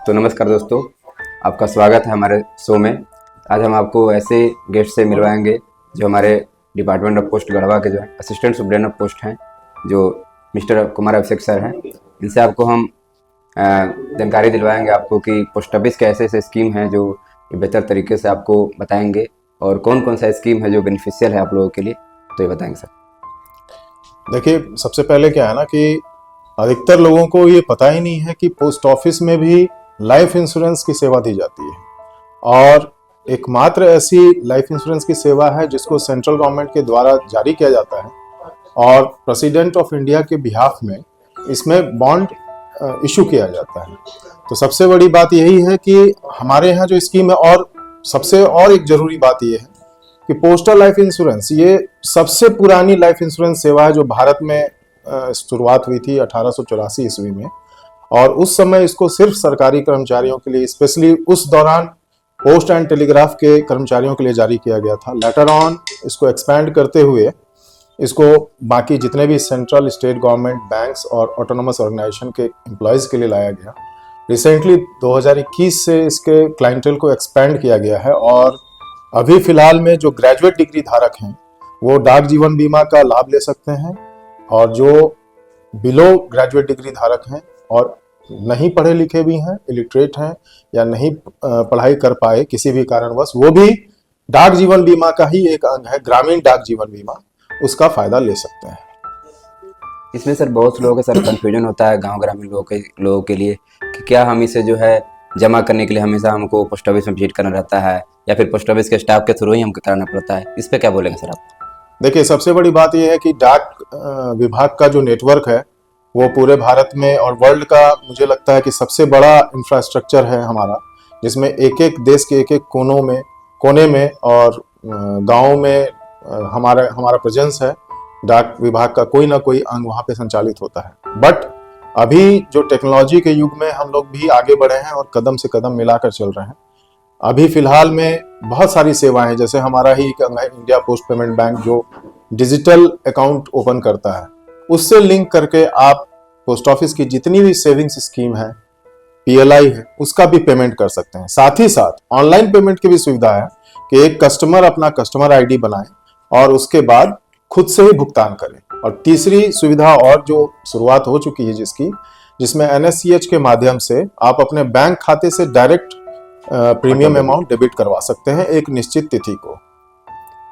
तो नमस्कार दोस्तों, आपका स्वागत है हमारे शो में। आज हम आपको ऐसे गेस्ट से मिलवाएंगे जो हमारे डिपार्टमेंट ऑफ पोस्ट गढ़वा के जो है असिस्टेंट सुपरिटेंडेंट ऑफ पोस्ट हैं, जो मिस्टर कुमार अभिषेक सर हैं। इनसे आपको हम जानकारी दिलवाएंगे आपको कि पोस्ट ऑफिस के ऐसे ऐसे स्कीम हैं जो बेहतर तरीके से आपको बताएंगे, और कौन कौन सा स्कीम है जो बेनिफिशियल है आप लोगों के लिए, तो ये बताएंगे सर। देखिए, सबसे पहले क्या है ना कि अधिकतर लोगों को ये पता ही नहीं है कि पोस्ट ऑफिस में भी लाइफ इंश्योरेंस की सेवा दी जाती है, और एकमात्र ऐसी लाइफ इंश्योरेंस की सेवा है जिसको सेंट्रल गवर्नमेंट के द्वारा जारी किया जाता है, और प्रेसिडेंट ऑफ इंडिया के बिहाफ में इसमें बॉन्ड इशू किया जाता है। तो सबसे बड़ी बात यही है कि हमारे यहाँ जो स्कीम है, और सबसे और एक जरूरी बात यह है कि पोस्टल लाइफ इंश्योरेंस ये सबसे पुरानी लाइफ इंश्योरेंस सेवा है जो भारत में शुरुआत हुई थी 1884 ईस्वी में, और उस समय इसको सिर्फ सरकारी कर्मचारियों के लिए, स्पेशली उस दौरान पोस्ट एंड टेलीग्राफ के कर्मचारियों के लिए जारी किया गया था। लेटर ऑन इसको एक्सपैंड करते हुए इसको बाकी जितने भी सेंट्रल, स्टेट गवर्नमेंट, बैंक्स और ऑटोनोमस ऑर्गेनाइजेशन के एम्प्लॉयज़ के लिए लाया गया। रिसेंटली 2021 से इसके क्लाइंटेल को एक्सपैंड किया गया है, और अभी फिलहाल में जो ग्रेजुएट डिग्री धारक हैं वो डाक जीवन बीमा का लाभ ले सकते हैं, और जो बिलो ग्रेजुएट डिग्री धारक हैं और नहीं पढ़े लिखे भी हैं, इलिटरेट हैं या नहीं पढ़ाई कर पाए किसी भी कारणवश, वो भी डाक जीवन बीमा का ही एक अंग है, ग्रामीण डाक जीवन बीमा, उसका फायदा ले सकते हैं। इसमें सर बहुत लोगों का सर कंफ्यूजन होता है गांव ग्रामीण लोगों के लिए कि क्या हम इसे जो है जमा करने के लिए हमेशा हमको पोस्ट ऑफिस में विजिट करना रहता है, या फिर पोस्ट ऑफिस के स्टाफ के थ्रू ही हमको कराना पड़ता है। इस पे क्या बोलेंगे सर आप? देखिए, सबसे बड़ी बात यह है कि डाक विभाग का जो नेटवर्क है वो पूरे भारत में और वर्ल्ड का मुझे लगता है कि सबसे बड़ा इंफ्रास्ट्रक्चर है हमारा, जिसमें एक एक देश के एक एक कोने में और गाँव में हमारा प्रेजेंस है। डाक विभाग का कोई ना कोई अंग वहाँ पे संचालित होता है। बट अभी जो टेक्नोलॉजी के युग में हम लोग भी आगे बढ़े हैं और कदम से कदम मिलाकर चल रहे हैं। अभी फिलहाल में बहुत सारी सेवाएं हैं, जैसे हमारा ही इंडिया पोस्ट पेमेंट बैंक जो डिजिटल अकाउंट ओपन करता है, उससे लिंक करके आप पोस्ट ऑफिस की जितनी भी सेविंग्स स्कीम है, पीएलआई है, उसका भी पेमेंट कर सकते हैं। साथ ही साथ ऑनलाइन पेमेंट की भी सुविधा है कि एक कस्टमर अपना कस्टमर आईडी बनाए और उसके बाद खुद से ही भुगतान करें। और तीसरी सुविधा और जो शुरुआत हो चुकी है जिसमें एनएससीएच के माध्यम से आप अपने बैंक खाते से डायरेक्ट प्रीमियम अमाउंट डेबिट करवा सकते हैं एक निश्चित तिथि को।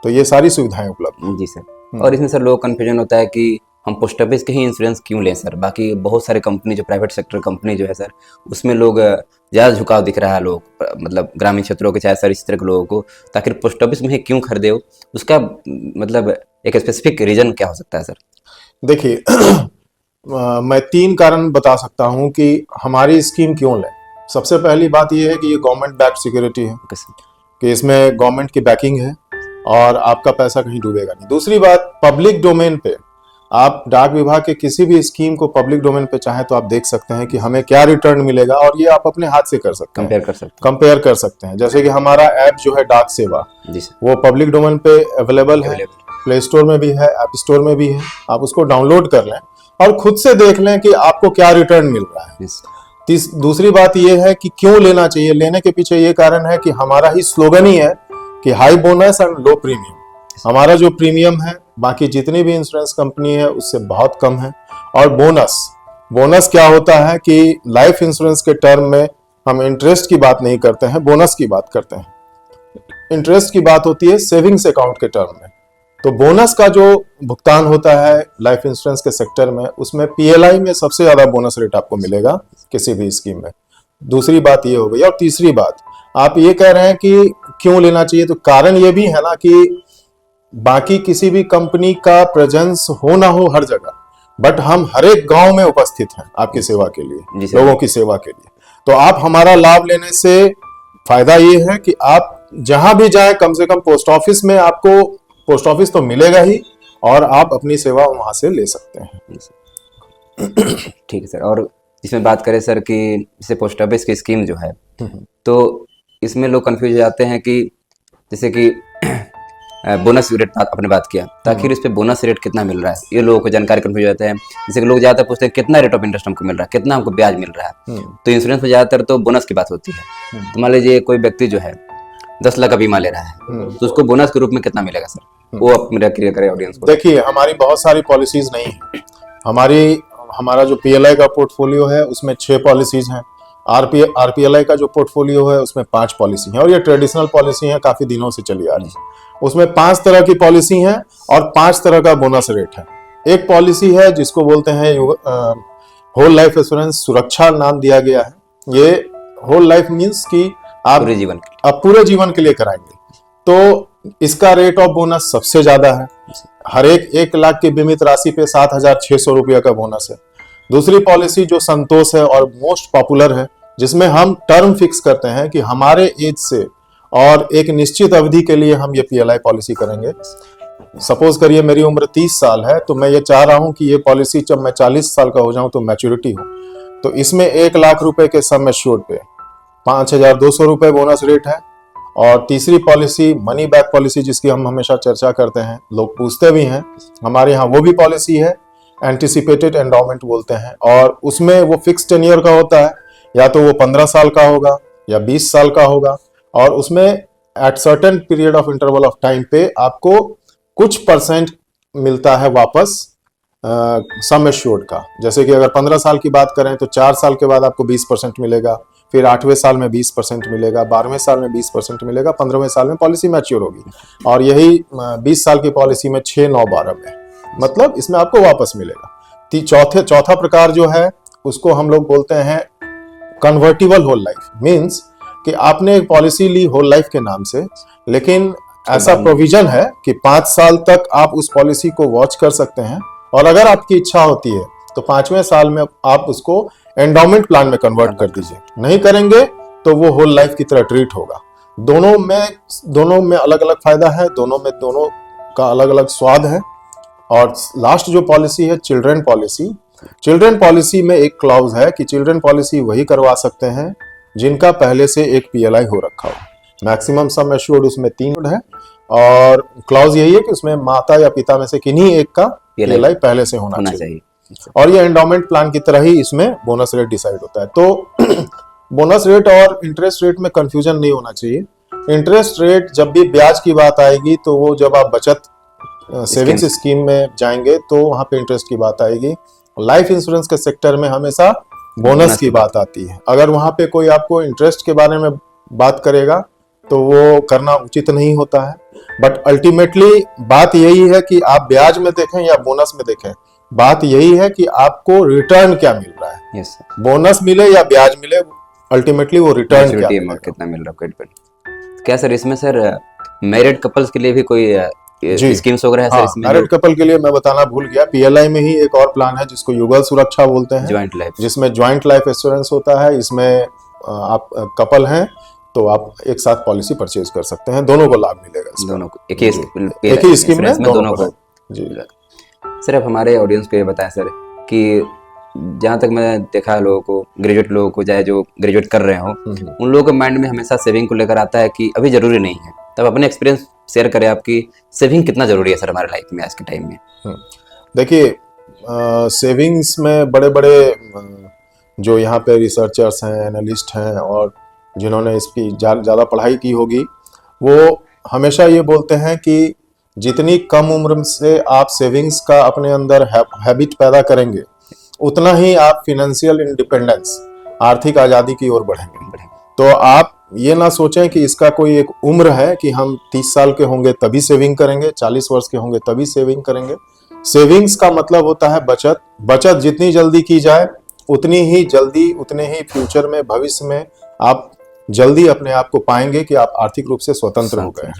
तो ये सारी सुविधाएं उपलब्ध। जी सर। और इसमें सर लोग कंफ्यूजन होता है कि हम पोस्ट ऑफिस के ही इंश्योरेंस क्यों लें सर, बाकी बहुत सारे कंपनी जो प्राइवेट सेक्टर कंपनी जो है सर, उसमें लोग ज़्यादा झुकाव दिख रहा है, लोग मतलब ग्रामीण क्षेत्रों के चाहे सर इस तरह के लोगों को, ताकि पोस्ट ऑफिस में ही क्यों खरीदे हो, उसका मतलब एक स्पेसिफिक रीजन क्या हो सकता है सर? देखिए मैं 3 कारण बता सकता हूं कि हमारी स्कीम क्यों लें। सबसे पहली बात यह है कि ये गवर्नमेंट बैक्ड सिक्योरिटी है, कि इसमें गवर्नमेंट की बैकिंग है और आपका पैसा कहीं डूबेगा नहीं। दूसरी बात, पब्लिक डोमेन पे आप डाक विभाग के किसी भी स्कीम को पब्लिक डोमेन पे चाहे तो आप देख सकते हैं कि हमें क्या रिटर्न मिलेगा, और ये आप अपने हाथ से कर सकते हैं, कंपेयर कर सकते हैं। जैसे कि हमारा ऐप जो है डाक सेवा, वो पब्लिक डोमेन पे अवेलेबल है, प्ले स्टोर में भी है, ऐप स्टोर में भी है। आप उसको डाउनलोड कर लें और खुद से देख लें कि आपको क्या रिटर्न मिल रहा है। दूसरी बात यह है कि क्यों लेना चाहिए। लेने के पीछे ये कारण है कि हमारा ही स्लोगन ही है कि high bonus and low premium. हमारा जो प्रीमियम है बाकी जितनी भी इंश्योरेंस कंपनी है उससे बहुत कम है। और बोनस क्या होता है कि लाइफ इंश्योरेंस के टर्म में हम इंटरेस्ट की बात नहीं करते हैं, बोनस की बात करते हैं। इंटरेस्ट की बात होती है सेविंग्स अकाउंट के टर्म में। तो बोनस का जो भुगतान होता है लाइफ इंश्योरेंस के सेक्टर में, उसमें पीएलआई में सबसे ज्यादा बोनस रेट आपको मिलेगा किसी भी स्कीम में। दूसरी बात ये हो गई। और तीसरी बात, आप ये कह रहे हैं कि क्यों लेना चाहिए, तो कारण ये भी है ना कि बाकी किसी भी कंपनी का प्रेजेंस हो ना हो हर जगह, बट हम हर एक गांव में उपस्थित हैं आपकी सेवा के लिए, लोगों की सेवा के लिए। तो आप हमारा लाभ लेने से फायदा ये है कि आप जहां भी जाएं, कम से कम पोस्ट ऑफिस में आपको पोस्ट ऑफिस तो मिलेगा ही, और आप अपनी सेवा वहां से ले सकते हैं। ठीक है सर। और इसमें बात करें सर कि जैसे पोस्ट ऑफिस की स्कीम जो है, तो इसमें लोग कंफ्यूज हो जाते हैं कि जैसे कि बोनस रेट आपने बात किया, तो आखिर इस पे बोनस रेट कितना मिल रहा है, ये लोगों को जानकारी कंफ्यूज हो जाता है। जैसे कि लोग ज्यादातर पूछते हैं कितना रेट ऑफ इंटरेस्ट हमको मिल रहा है, कितना हमको ब्याज मिल रहा है। तो इंश्योरेंस में ज्यादातर तो बोनस की बात होती है। तो मान लीजिए कोई व्यक्ति जो है 10 लाख का बीमा ले रहा है, तो उसको बोनस के रूप में कितना मिलेगा सर, वो आप मेरा क्लियर करें ऑडियंस को। देखिए, हमारी बहुत सारी पॉलिसीज नहीं है। हमारा जो पीएलआई का पोर्टफोलियो है उसमें 6 पॉलिसीज हैं। आरपीएलआई का जो पोर्टफोलियो है उसमें 5 पॉलिसी हैं, और ये ट्रेडिशनल पॉलिसी है, काफी दिनों से चली आ रही है। उसमें 5 तरह की पॉलिसी हैं और 5 तरह का बोनस रेट है। एक पॉलिसी है जिसको बोलते हैं होल लाइफ एश्योरेंस, सुरक्षा नाम दिया गया है। ये होल लाइफ मीन्स कि आप पूरे जीवन के लिए कराएंगे, तो इसका रेट ऑफ बोनस सबसे ज्यादा है। हर एक 1 लाख की बीमित राशि पे 7,600 रुपया का बोनस है। दूसरी पॉलिसी जो संतोष है और मोस्ट पॉपुलर है, जिसमें हम टर्म फिक्स करते हैं कि हमारे एज से और एक निश्चित अवधि के लिए हम ये पीएलआई पॉलिसी करेंगे। सपोज करिए मेरी उम्र 30 साल है, तो मैं ये चाह रहा हूं कि ये पॉलिसी जब मैं 40 साल का हो जाऊं तो मैच्योरिटी हो, तो इसमें 1 लाख रुपए के सम एश्योर्ड पे 5,200 रुपए बोनस रेट है। और तीसरी पॉलिसी मनी बैक पॉलिसी, जिसकी हम हमेशा चर्चा करते हैं, लोग पूछते भी हैं, हमारे यहाँ वो भी पॉलिसी है, एंटिसिपेटेड एंडोमेंट बोलते हैं। और उसमें वो फिक्स टेन्योर का होता है, या तो वो 15 साल का होगा या 20 साल का होगा, और उसमें at certain period of interval of time पे आपको कुछ परसेंट मिलता है वापस सम एश्योर्ड का। जैसे कि अगर 15 साल की बात करें तो 4 साल के बाद आपको 20% मिलेगा, फिर 8वें साल में 20% मिलेगा, 12वें साल में 20% मिलेगा, 15वें साल में पॉलिसी मैच्योर होगी, और यही 20 साल की पॉलिसी में 6, 9, 12 में, मतलब इसमें आपको वापस मिलेगा। चौथा प्रकार जो है उसको हम लोग बोलते हैं कन्वर्टिबल होल लाइफ। मीन्स कि आपने एक पॉलिसी ली होल लाइफ के नाम से, लेकिन ऐसा प्रोविजन है कि 5 साल तक आप उस पॉलिसी को वॉच कर सकते हैं, और अगर आपकी इच्छा होती है तो 5वें साल में आप उसको एंडोमेंट प्लान में कन्वर्ट कर दीजिए। नहीं करेंगे तो वो होल लाइफ की तरह ट्रीट होगा। दोनों में अलग अलग फायदा है, दोनों का अलग अलग स्वाद है। और लास्ट जो पॉलिसी है चिल्ड्रन पॉलिसी, चिल्ड्रन पॉलिसी में एक क्लॉज है कि चिल्ड्रन पॉलिसी वही करवा सकते हैं जिनका पहले से एक पीएलआई हो रखा हो। मैक्सिमम सम एश्योर्ड उसमें 3 है, और क्लॉज यही है कि उसमें माता या पिता में से किन्हीं एक का पीएलआई पहले से होना चाहिए। और ये एंडोमेंट प्लान की तरह ही इसमें बोनस रेट डिसाइड होता है। तो बोनस रेट और इंटरेस्ट रेट में कंफ्यूजन नहीं होना चाहिए। इंटरेस्ट रेट जब भी ब्याज की बात आएगी तो वो जब आप बचत सेविंग्स स्कीम में जाएंगे तो वहां पे इंटरेस्ट की बात आएगी। लाइफ इंश्योरेंस के सेक्टर में हमेशा बोनस की बात आती है। अगर वहां पे कोई आपको इंटरेस्ट के बारे में बात करेगा तो वो करना उचित नहीं होता है। बट अल्टीमेटली बात यही है कि आप ब्याज में देखें या बोनस में देखें, बात यही है कि आपको रिटर्न क्या मिल रहा है। बोनस मिले या ब्याज मिले, अल्टीमेटली वो रिटर्न कितना मिल रहा है। क्या सर इसमें सर मैरिड कपल्स के लिए भी कोई स्कीम्स वगैरह है सर इसमें? मैरिड कपल के लिए मैं बताना भूल गया, पीएलआई में ही एक और प्लान है जिसको युगल सुरक्षा बोलते हैं, ज्वाइंट लाइफ, जिसमें ज्वाइंट लाइफ इंश्योरेंस होता है। इसमें आप कपल हैं तो आप एक साथ पॉलिसी परचेज कर सकते हैं, दोनों को लाभ मिलेगा। दोनों को एक ही स्कीम में दोनों को जी। सर अब हमारे ऑडियंस को ये बताएं सर कि जहाँ तक मैं देखा है लोगों को, ग्रेजुएट लोगों को, चाहे जो ग्रेजुएट कर रहे हो, उन लोगों के माइंड में हमेशा सेविंग को लेकर आता है कि अभी जरूरी नहीं है। तब अपने एक्सपीरियंस शेयर करें, आपकी सेविंग कितना जरूरी है सर हमारे लाइफ में आज के टाइम में? देखिए, सेविंग्स में बड़े बड़े जो यहाँ पे रिसर्चर्स हैं, एनालिस्ट हैं, और जिन्होंने इसकी ज़्यादा पढ़ाई की होगी, वो हमेशा ये बोलते हैं कि जितनी कम उम्र से आप सेविंग्स का अपने अंदर हैबिट पैदा करेंगे, उतना ही आप फिनेंशियल इंडिपेंडेंस, आर्थिक आज़ादी की ओर बढ़ेंगे। तो आप ये ना सोचें कि इसका कोई एक उम्र है कि हम 30 साल के होंगे तभी सेविंग करेंगे, 40 वर्ष के होंगे तभी सेविंग करेंगे। सेविंग्स का मतलब होता है बचत। बचत जितनी जल्दी की जाए उतनी ही जल्दी, उतने ही फ्यूचर में, भविष्य में आप जल्दी अपने आप को पाएंगे कि आप आर्थिक रूप से स्वतंत्र हो गए।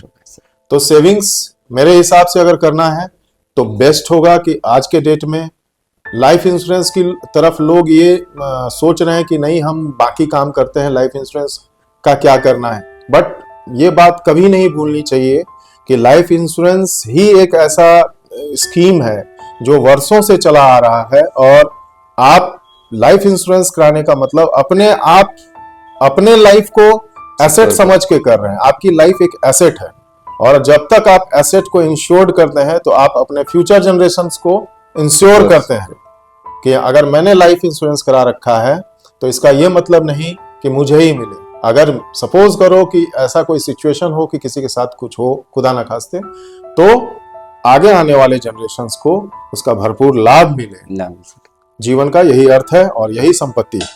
तो सेविंग्स मेरे हिसाब से अगर करना है तो बेस्ट होगा कि आज के डेट में लाइफ इंश्योरेंस की तरफ लोग ये सोच रहे हैं कि नहीं, हम बाकी काम करते हैं, लाइफ इंश्योरेंस का क्या करना है। बट ये बात कभी नहीं भूलनी चाहिए कि लाइफ इंश्योरेंस ही एक ऐसा स्कीम है जो वर्षों से चला आ रहा है, और आप लाइफ इंश्योरेंस कराने का मतलब अपने लाइफ को एसेट समझ के कर रहे हैं। आपकी लाइफ एक एसेट है, और जब तक आप एसेट को इंश्योर्ड करते हैं तो आप अपने फ्यूचर जनरेशंस को इंश्योर करते हैं कि अगर मैंने लाइफ इंश्योरेंस करा रखा है तो इसका ये मतलब नहीं कि मुझे ही मिले। अगर सपोज करो कि ऐसा कोई सिचुएशन हो कि किसी के साथ कुछ हो, खुदा ना खास्ते, तो आगे आने वाले जनरेशंस को उसका भरपूर लाभ मिले। जीवन का यही अर्थ है और यही संपत्ति है।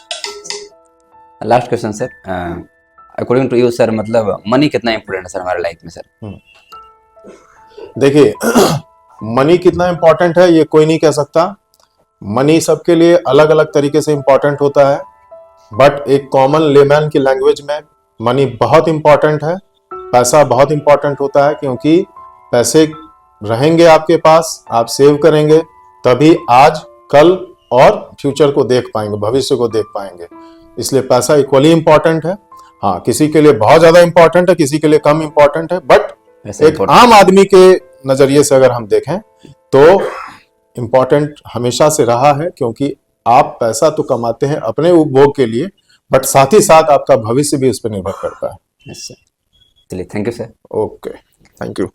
Last question sir, according to you sir, मतलब मनी कितना इंपॉर्टेंट है सर हमारे लाइफ में सर? देखिए मनी कितना इंपॉर्टेंट है ये कोई नहीं कह सकता। मनी सबके लिए अलग अलग तरीके से इंपॉर्टेंट होता है, बट एक कॉमन लेमैन की लैंग्वेज में मनी बहुत इंपॉर्टेंट है। पैसा बहुत इंपॉर्टेंट होता है क्योंकि पैसे रहेंगे आपके पास, आप सेव करेंगे तभी आज, कल और फ्यूचर को देख पाएंगे, भविष्य को देख पाएंगे। इसलिए पैसा इक्वली इंपॉर्टेंट है। हाँ, किसी के लिए बहुत ज्यादा इंपॉर्टेंट है, किसी के लिए कम इंपॉर्टेंट है, बट एक आम आदमी के नजरिए से अगर हम देखें तो इंपॉर्टेंट हमेशा से रहा है, क्योंकि आप पैसा तो कमाते हैं अपने उपभोग के लिए, बट साथ ही साथ आपका भविष्य भी उस पर निर्भर करता है। चलिए, thank you sir. Okay, thank you.